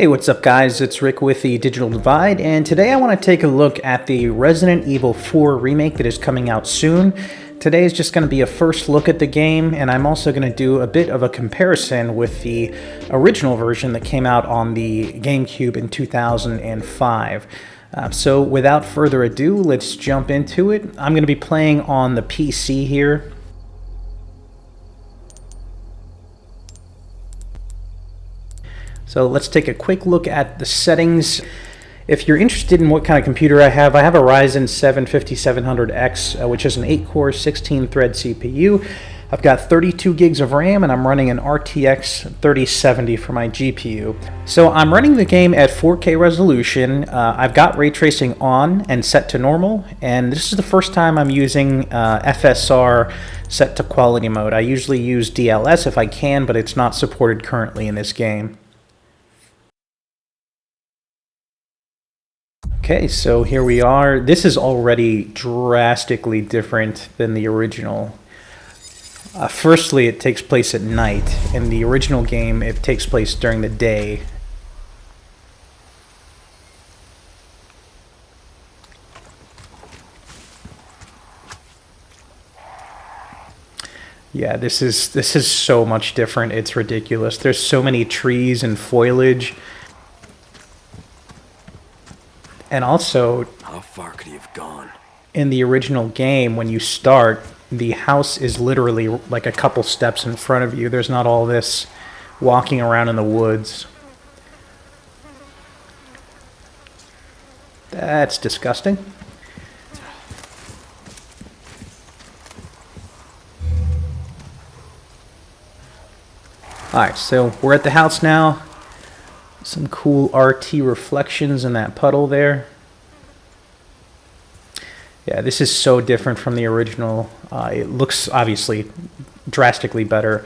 Hey, what's up guys? It's Rick with the Digital Divide, and today I want to take a look at the Resident Evil 4 remake that is coming out soon. Today is just going to be a first look at the game, and I'm also going to do a bit of a comparison with the original version that came out on the GameCube in 2005. So without further ado, let's jump into it. I'm going to be playing on the PC here. So let's take a quick look at the settings. If you're interested in what kind of computer I have a Ryzen 7 5700X, which is an 8-core, 16-thread CPU. I've got 32 gigs of RAM, and I'm running an RTX 3070 for my GPU. So I'm running the game at 4K resolution. I've got ray tracing on and set to normal, and this is the first time I'm using FSR set to quality mode. I usually use DLS if I can, but it's not supported currently in this game. Okay, so here we are. This is already drastically different than the original. Firstly, it takes place at night. In the original game, it takes place during the day. Yeah, this is so much different. It's ridiculous. There's so many trees and foliage. And also, how far could he have gone? In the original game, when you start, the house is literally like a couple steps in front of you. There's not all this walking around in the woods. That's disgusting. Alright, so we're at the house now. Some cool RT reflections in that puddle there. Yeah, this is so different from the original. It looks obviously drastically better.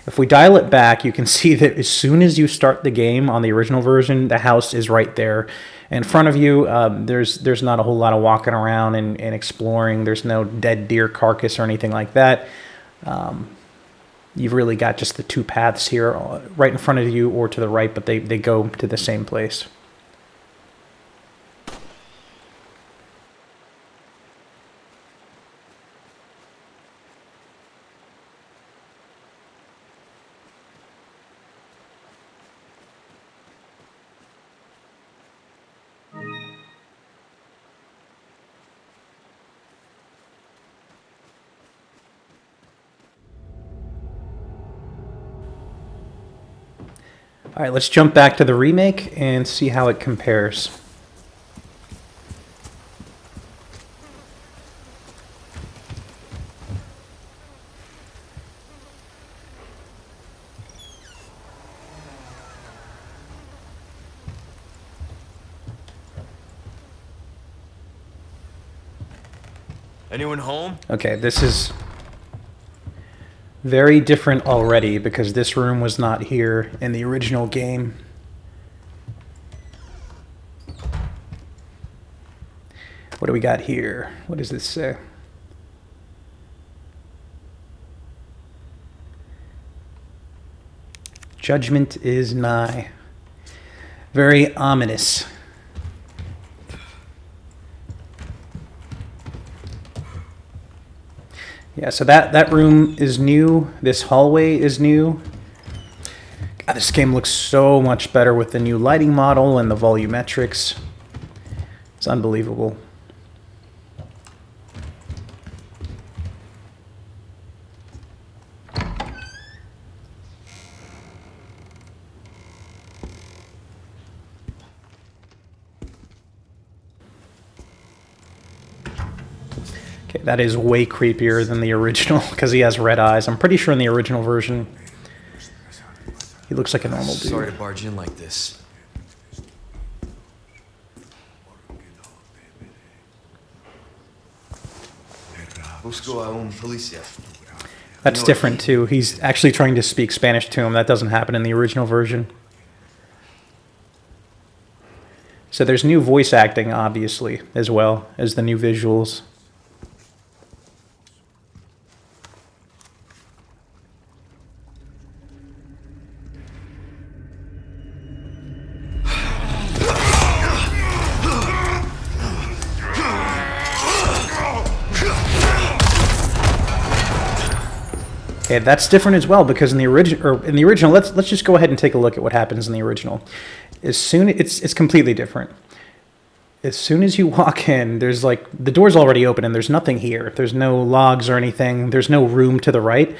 If we dial it back, you can see that as soon as you start the game on the original version, the house is right there in front of you. There's not a whole lot of walking around and exploring. There's no dead deer carcass or anything like that. You've really got just the two paths here, right in front of you or to the right, but they go to the same place. All right, let's jump back to the remake and see how it compares. Anyone home? Okay, this is very different already because this room was not here in the original game. What do we got here? What does this say? Judgment is nigh. Very ominous. Yeah, so that room is new. This hallway is new. God, this game looks so much better with the new lighting model and the volumetrics. It's unbelievable. Okay, that is way creepier than the original because he has red eyes. I'm pretty sure in the original version he looks like a normal dude. Sorry to barge in like this. Busco a un policía. That's different too. He's actually trying to speak Spanish to him. That doesn't happen in the original version. So there's new voice acting, obviously, as well as the new visuals. Okay, that's different as well because in the original, let's just go ahead and take a look at what happens in the original. It's completely different. As soon as you walk in, there's like the door's already open and there's nothing here. There's no logs or anything. There's no room to the right.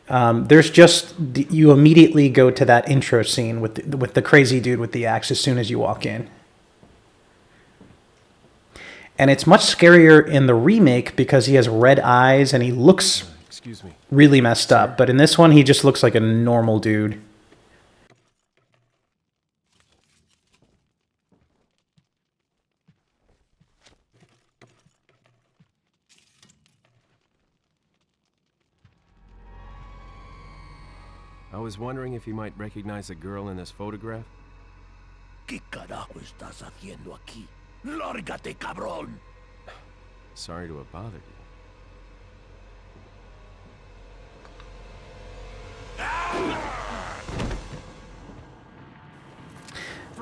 There's just you immediately go to that intro scene with the crazy dude with the axe as soon as you walk in. And it's much scarier in the remake because he has red eyes and he looks really messed up. But in this one, he just looks like a normal dude. I was wondering if you might recognize a girl in this photograph. ¿Qué carajo estás haciendo aquí? ¡Lárgate, cabrón! Sorry to have bothered you.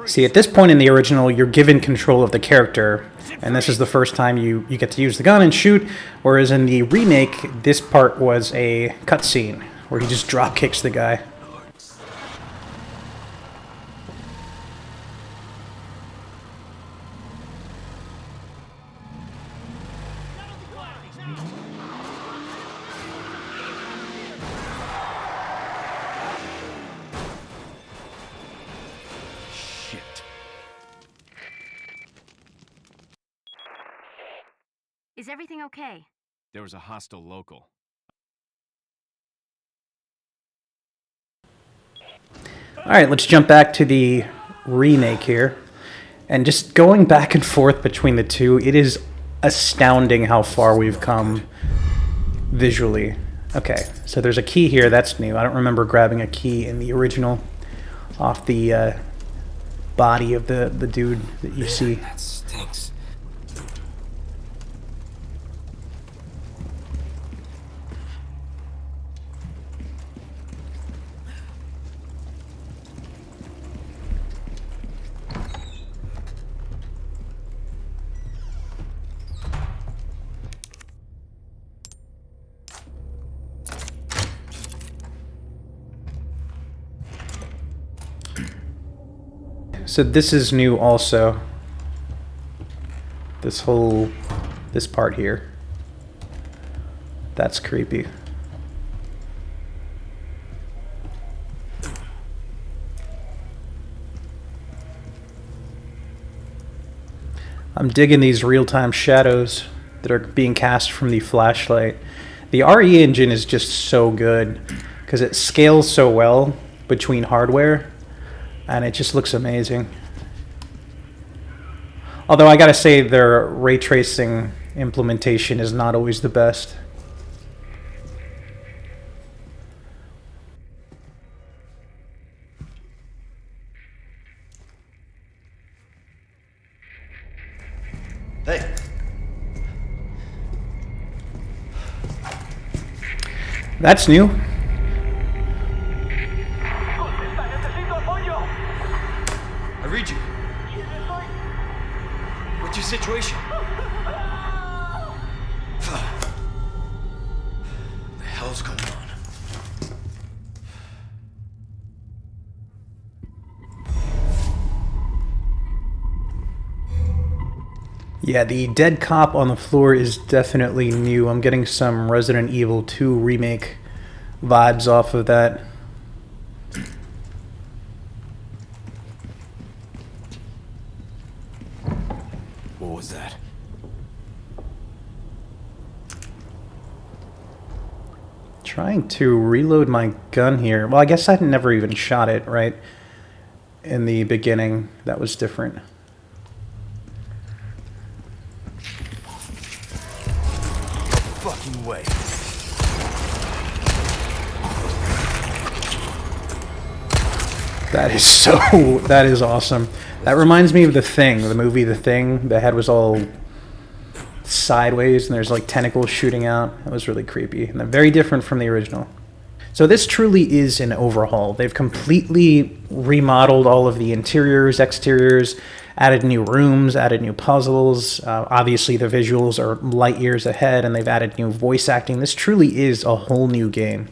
See, at this point in the original, you're given control of the character, and this is the first time you get to use the gun and shoot, whereas in the remake, this part was a cutscene, where he just drop kicks the guy. Is everything okay? There was a hostile local. Alright, let's jump back to the remake here. And just going back and forth between the two, it is astounding how far we've come visually. Okay, so there's a key here, that's new. I don't remember grabbing a key in the original off the body of the dude that you see. That stinks. So this is new also. This part here. That's creepy. I'm digging these real-time shadows that are being cast from the flashlight. The RE engine is just so good because it scales so well between hardware. And it just looks amazing. Although I gotta say their ray tracing implementation is not always the best. Hey. That's new. I read you. What's your situation? What the hell's going on? Yeah, the dead cop on the floor is definitely new. I'm getting some Resident Evil 2 remake vibes off of that. What was that? Trying to reload my gun here. Well, I guess I never even shot it, right? In the beginning, that was different. Fucking way. That is awesome. That reminds me of The Thing, the movie The Thing. The head was all sideways and there's like tentacles shooting out. That was really creepy and very different from the original. So this truly is an overhaul. They've completely remodeled all of the interiors, exteriors, added new rooms, added new puzzles. Obviously the visuals are light years ahead and they've added new voice acting. This truly is a whole new game.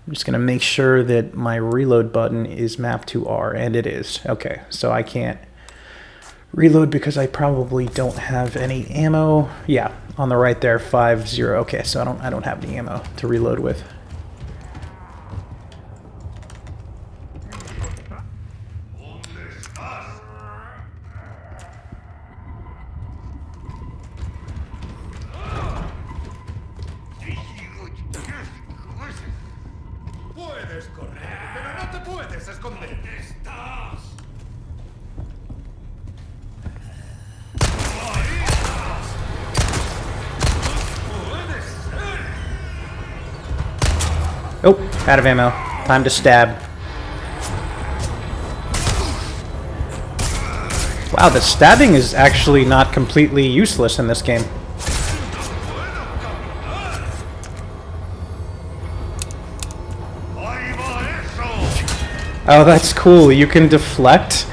I'm just going to make sure that my reload button is mapped to R, and it is. Okay, so I can't reload because I probably don't have any ammo. Yeah, on the right there, 5-0. Okay, so I don't have any ammo to reload with. Puedes correr, pero no te puedes esconder. ¿Dónde estás? Oh, out of ammo. Time to stab. Wow, the stabbing is actually not completely useless in this game. Oh, that's cool. You can deflect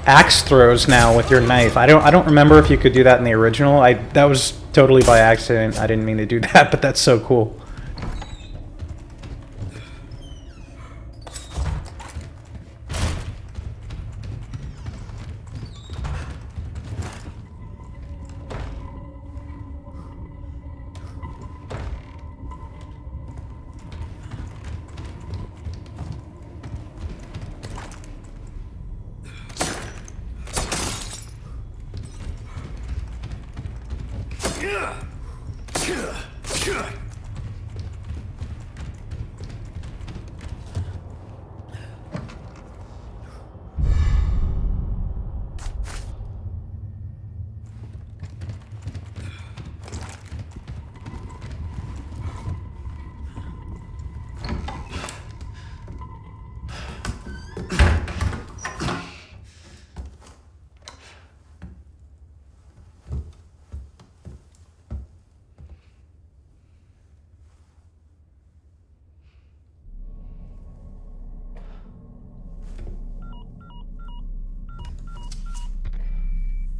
axe throws now with your knife. I don't remember if you could do that in the original. That was totally by accident. I didn't mean to do that, but that's so cool.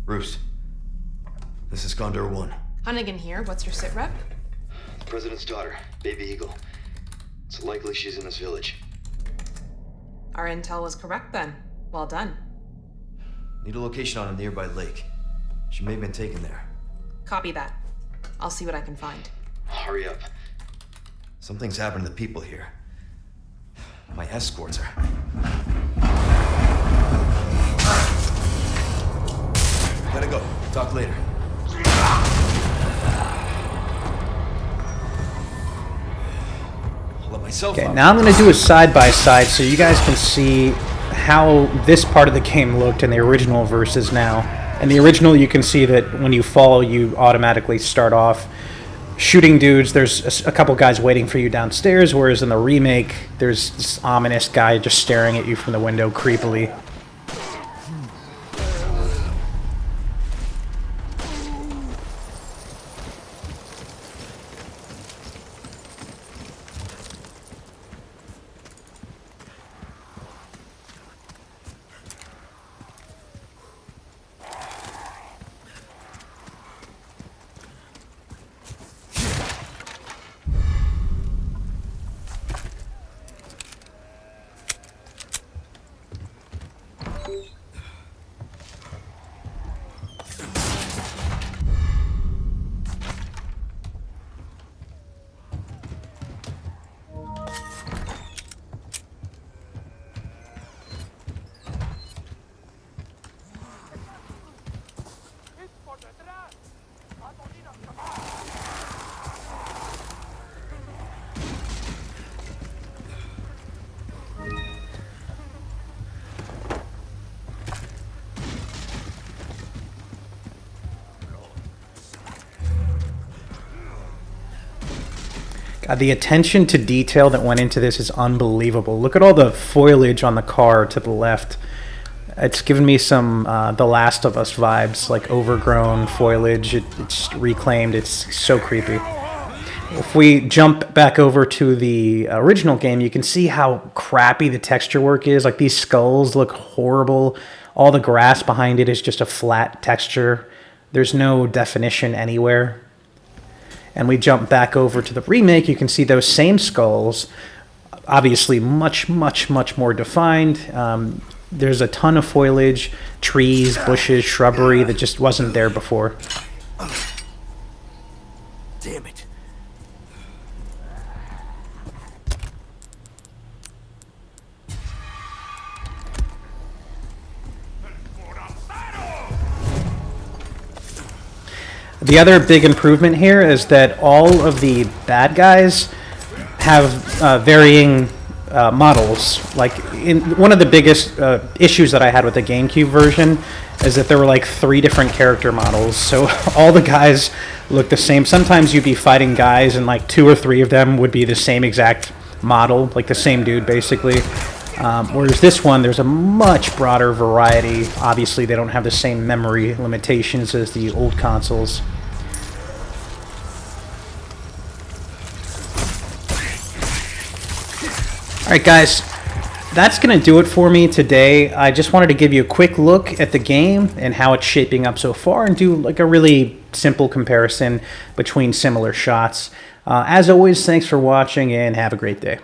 Bruce, this is Condor 1. Hunnigan here. What's your sit rep? President's daughter, Baby Eagle. It's likely she's in this village. Our intel was correct then. Well done. Need a location on a nearby lake. She may have been taken there. Copy that. I'll see what I can find. Hurry up. Something's happened to the people here. My escorts are... Gotta go. Talk later. I'll let myself Okay, out. now I'm going to do a side-by-side so you guys can see how this part of the game looked in the original versus now. In the original, you can see that when you fall, you automatically start off shooting dudes. There's a couple guys waiting for you downstairs, whereas in the remake, there's this ominous guy just staring at you from the window creepily. God, the attention to detail that went into this is unbelievable. Look at all the foliage on the car to the left. It's given me some The Last of Us vibes, like overgrown foliage. It's reclaimed. It's so creepy. If we jump back over to the original game, you can see how crappy the texture work is. Like, these skulls look horrible. All the grass behind it is just a flat texture. There's no definition anywhere. And we jump back over to the remake, you can see those same skulls obviously much more defined. There's a ton of foliage, trees, bushes, shrubbery that just wasn't there before. Damn it. The other big improvement here is that all of the bad guys have varying models. Like, one of the biggest issues that I had with the GameCube version is that there were like 3 different character models. So all the guys look the same. Sometimes you'd be fighting guys and like 2 or 3 of them would be the same exact model, like the same dude basically. Whereas this one, there's a much broader variety. Obviously, they don't have the same memory limitations as the old consoles. Alright guys, that's going to do it for me today. I just wanted to give you a quick look at the game and how it's shaping up so far and do like a really simple comparison between similar shots. As always, thanks for watching and have a great day.